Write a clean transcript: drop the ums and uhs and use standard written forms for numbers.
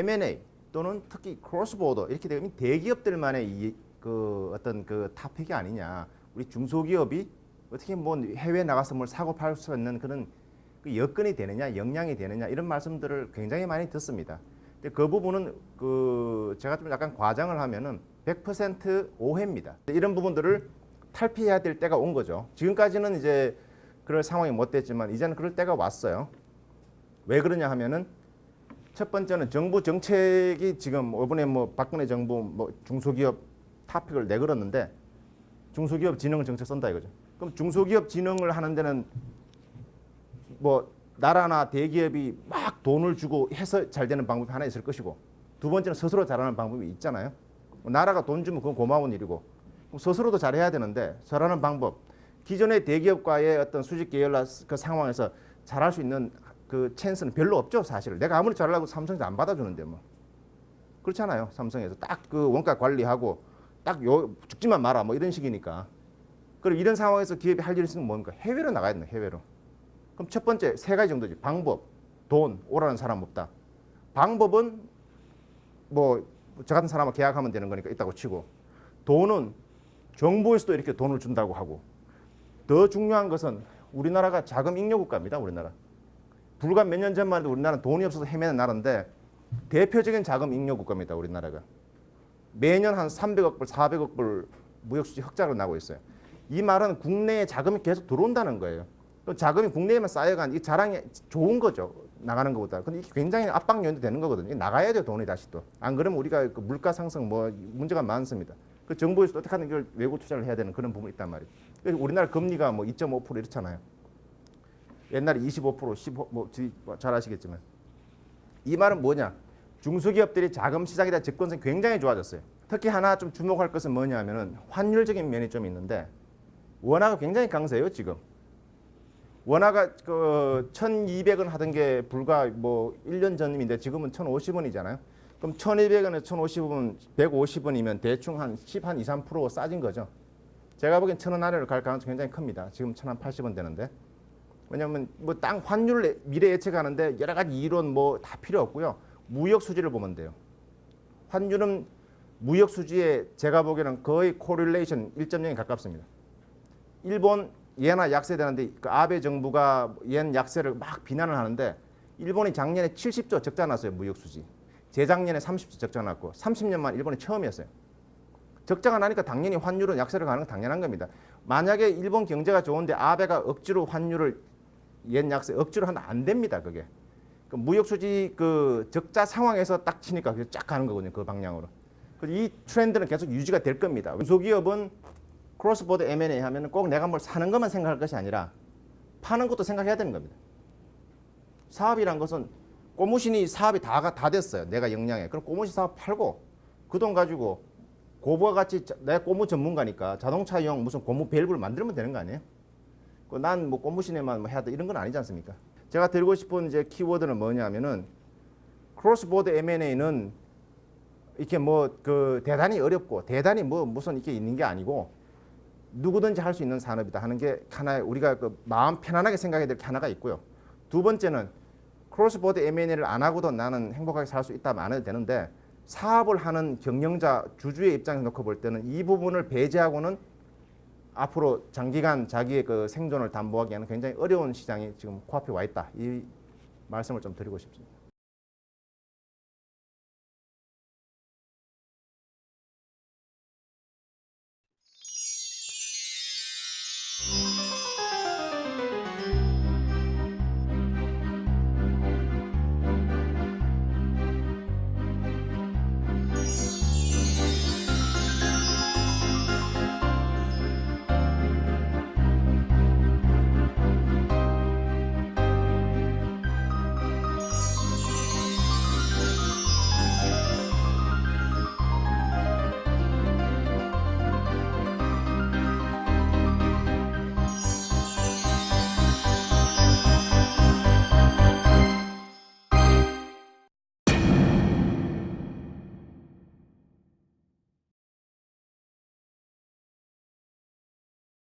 M&A 또는 특히 크로스보더 이렇게 되면 대기업들만의 그 어떤 그 토픽이 아니냐. 우리 중소기업이 어떻게 뭐 해외 나가서 뭘 사고 팔 수 있는 그런 그 여건이 되느냐, 역량이 되느냐 이런 말씀들을 굉장히 많이 듣습니다. 근데 그 부분은 그 제가 좀 약간 과장을 하면은 100% 오해입니다. 이런 부분들을 탈피해야 될 때가 온 거죠. 지금까지는 이제 그럴 상황이 못 됐지만 이제는 그럴 때가 왔어요. 왜 그러냐 하면은 첫 번째는 정부 정책이 지금 이번에 뭐 박근혜 정부 뭐 중소기업 토픽을 내걸었는데 중소기업 진흥 정책 쓴다 이거죠. 그럼 중소기업 진흥을 하는 데는 뭐 나라나 대기업이 막 돈을 주고 해서 잘 되는 방법이 하나 있을 것이고 두 번째는 스스로 잘하는 방법이 있잖아요. 나라가 돈 주면 그건 고마운 일이고 그럼 스스로도 잘해야 되는데 잘하는 방법 기존의 대기업과의 어떤 수직 계열화 그 상황에서 잘할 수 있는 그 찬스는 별로 없죠 사실. 내가 아무리 잘하려고 삼성에서 안 받아주는데 뭐 그렇잖아요. 삼성에서 딱 그 원가 관리하고 딱 요 죽지만 마라 뭐 이런 식이니까. 그럼 이런 상황에서 기업이 할 일이 있으면 뭡니까? 해외로 나가야 된다. 해외로. 그럼 첫 번째 세 가지 정도지. 방법, 돈, 오라는 사람 없다. 방법은 뭐 저 같은 사람하고 계약하면 되는 거니까 있다고 치고 돈은 정부에서도 이렇게 돈을 준다고 하고 더 중요한 것은 우리나라가 자금 잉여 국가입니다. 우리나라. 불과 몇 년 전만 해도 우리나라는 돈이 없어서 헤매는 나라인데 대표적인 자금 잉여 국가입니다. 우리나라가. 매년 한 300억 불, 400억 불 무역수지 흑자로 나고 있어요. 이 말은 국내에 자금이 계속 들어온다는 거예요. 자금이 국내에만 쌓여간 이 자랑이 좋은 거죠. 나가는 것보다. 근데 이게 굉장히 압박 요인도 되는 거거든요. 나가야 돼요. 돈이 다시 또. 안 그러면 우리가 그 물가 상승 뭐 문제가 많습니다. 그 정부에서 어떻게 하는 걸 외국 투자를 해야 되는 그런 부분이 있단 말이에요. 우리나라 금리가 뭐 2.5% 이렇잖아요. 옛날에 25%, 15, 뭐 잘 아시겠지만. 이 말은 뭐냐? 중소기업들이 자금 시장에 대한 접근성이 굉장히 좋아졌어요. 특히 하나 좀 주목할 것은 뭐냐 하면은 환율적인 면이 좀 있는데 원화가 굉장히 강세예요, 지금. 원화가 그 1,200원 하던 게 불과 뭐 1년 전인데 지금은 1,050원이잖아요. 그럼 1,200원에서 1,050원, 150원이면 대충 한 10, 한 2, 3% 싸진 거죠. 제가 보기엔 1,000원 아래로 갈 가능성이 굉장히 큽니다. 지금 1,080원 되는데. 왜냐하면 뭐 땅 환율 미래 예측하는데 여러 가지 이론 뭐 다 필요 없고요. 무역 수지를 보면 돼요. 환율은 무역 수지에 제가 보기에는 거의 코릴레이션 1.0에 가깝습니다. 일본 예나 약세되는데 그 아베 정부가 옌 약세를 막 비난을 하는데 일본이 작년에 70조 적자 났어요. 무역 수지. 재작년에 30조 적자 났고 30년만 일본이 처음이었어요. 적자가 나니까 당연히 환율은 약세를 가는 건 당연한 겁니다. 만약에 일본 경제가 좋은데 아베가 억지로 환율을 옌 약세 억지로 하면 안 됩니다. 그게. 그 무역 수지 그 적자 상황에서 딱 치니까 쫙 가는 거거든요. 그 방향으로. 이 트렌드는 계속 유지가 될 겁니다. 중소기업은 크로스보더 M&A 하면 꼭 내가 뭘 사는 것만 생각할 것이 아니라 파는 것도 생각해야 되는 겁니다. 사업이란 것은 고무신이 사업이 다 됐어요. 내가 역량에. 그럼 고무신 사업 팔고 그 돈 가지고 고부와 같이 내가 고무 전문가니까 자동차용 무슨 고무 밸브를 만들면 되는 거 아니에요? 난 뭐 고무신에만 뭐 해야 돼 이런 건 아니지 않습니까? 제가 들고 싶은 이제 키워드는 뭐냐면은 크로스보더 M&A는 이렇게 뭐 그 대단히 어렵고 대단히 뭐 무슨 이렇게 있는 게 아니고 누구든지 할 수 있는 산업이다 하는 게 하나의 우리가 그 마음 편안하게 생각해야 될 게 하나가 있고요. 두 번째는 크로스보더 M&A를 안 하고도 나는 행복하게 살 수 있다면 안 해도 되는데 사업을 하는 경영자 주주의 입장에서 놓고 볼 때는 이 부분을 배제하고는 앞으로 장기간 자기의 그 생존을 담보하기에는 굉장히 어려운 시장이 지금 코앞에 와 있다. 이 말씀을 좀 드리고 싶습니다.